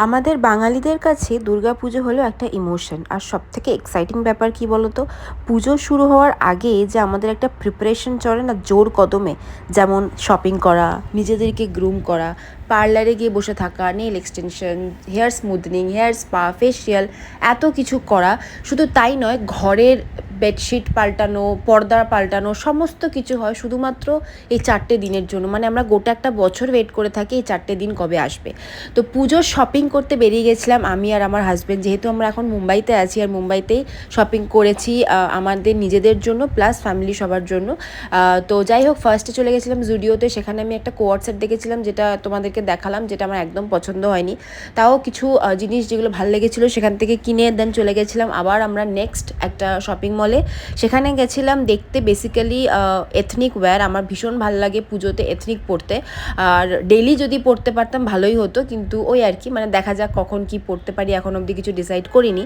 আমাদের বাঙালিদের কাছে দুর্গাপুজো হলো একটা ইমোশন। আর সবথেকে এক্সাইটিং ব্যাপার কী বলো তো, পুজো শুরু হওয়ার আগে যে আমাদের একটা প্রিপারেশন চলে না জোর কদমে, যেমন শপিং করা, নিজেদেরকে গ্রুম করা, পার্লারে গিয়ে বসে থাকা, nail extension, hair smoothing, hair spa, facial, এত কিছু করা। শুধু তাই নয়, ঘরের বেডশিট পাল্টানো, পর্দা পাল্টানো, সমস্ত কিছু হয় শুধুমাত্র এই 4টে দিনের জন্য। মানে আমরা গোটা একটা বছর ওয়েট করে থাকি এই 4টে দিন কবে আসবে। তো পুজোর শপিং করতে বেরিয়ে গেছিলাম আমি আর আমার হাজব্যান্ড, যেহেতু আমরা এখন মুম্বাইতে আছি, আর মুম্বাইতেই শপিং করেছি আমাদের নিজেদের জন্য প্লাস ফ্যামিলি সবার জন্য। তো যাই হোক, ফার্স্টে চলে গেছিলাম জুডিওতে। সেখানে আমি একটা কোয়ার্ড সেট দেখেছিলাম, যেটা তোমাদেরকে দেখালাম, যেটা আমার একদম পছন্দ হয়নি। তাও কিছু জিনিস যেগুলো ভালো লেগেছিলো সেখান থেকে কিনে দেন চলে গেছিলাম আবার আমরা নেক্সট একটা শপিং মলে। সেখানে গেছিলাম দেখতে বেসিক্যালি এথনিক ওয়্যার। আমার ভীষণ ভালো লাগে পুজোতে এথনিক পরতে, আর ডেলি যদি পরতে পারতাম ভালোই হতো, কিন্তু ওই আর কি, মানে দেখা যাক কখন কি পড়তে পারি, এখন অবধি কিছু ডিসাইড করিনি।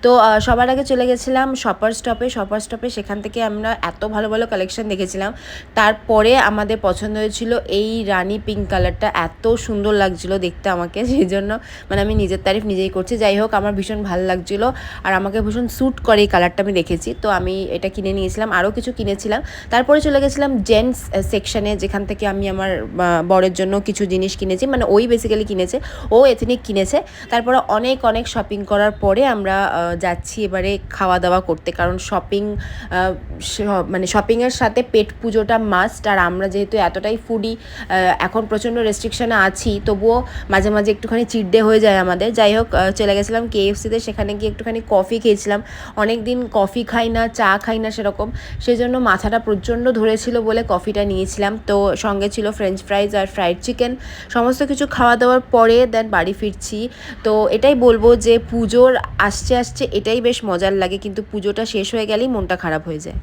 তো সবার আগে চলে গেছিলাম শপার স্টপে। সেখান থেকে আমরা এত ভালো ভালো কালেকশন দেখেছিলাম। তারপরে আমাদের পছন্দ হয়েছিল এই রানি পিঙ্ক কালারটা, এত সুন্দর লাগছিলো দেখতে আমাকে, সেই জন্য মানে আমি নিজের তারিফ নিজেই করছি। যাই হোক, আমার ভীষণ ভালো লাগছিলো আর আমাকে ভীষণ স্যুট করে এই কালারটা আমি দেখেছি, তো আমি এটা কিনে নিয়েছিলাম। আরও কিছু কিনেছিলাম। তারপরে চলে গেছিলাম জেন্টস সেকশানে, যেখান থেকে আমি আমার বরের জন্য কিছু জিনিস কিনেছি, মানে ওই বেসিক্যালি কিনেছে, ও এথনিক কিনেছে। তারপরে অনেক শপিং করার পরে আমরা যাচ্ছি এবারে খাওয়া দাওয়া করতে, কারণ শপিং মানে শপিংয়ের সাথে পেট পুজোটা মাস্ট। আর আমরা যেহেতু এতটাই ফুডি, এখন প্রচণ্ড রেস্ট্রিকশানে আছি, তবুও মাঝে মাঝে একটুখানি চিট ডে হয়ে যায় আমাদের। যাই হোক, চলে গেছিলাম KFCতে। সেখানে গিয়ে একটুখানি কফি খেয়েছিলাম। অনেক দিন কফি খাই না, চা খাই না সেরকম, সেই জন্য মাথাটা প্রচণ্ড ধরেছিল বলে কফিটা নিয়েছিলাম। তো সঙ্গে ছিল ফ্রেঞ্চ ফ্রাইজ আর ফ্রাইড চিকেন। সমস্ত কিছু খাওয়া দাওয়ার পরে দেন বাড়ি ফিরছি। তো এটাই বলবো যে পুজোর আসছে এটাই বেশ মজার লাগে, কিন্তু পুজোটা শেষ হয়ে গেলেই মনটা খারাপ হয়ে যায়।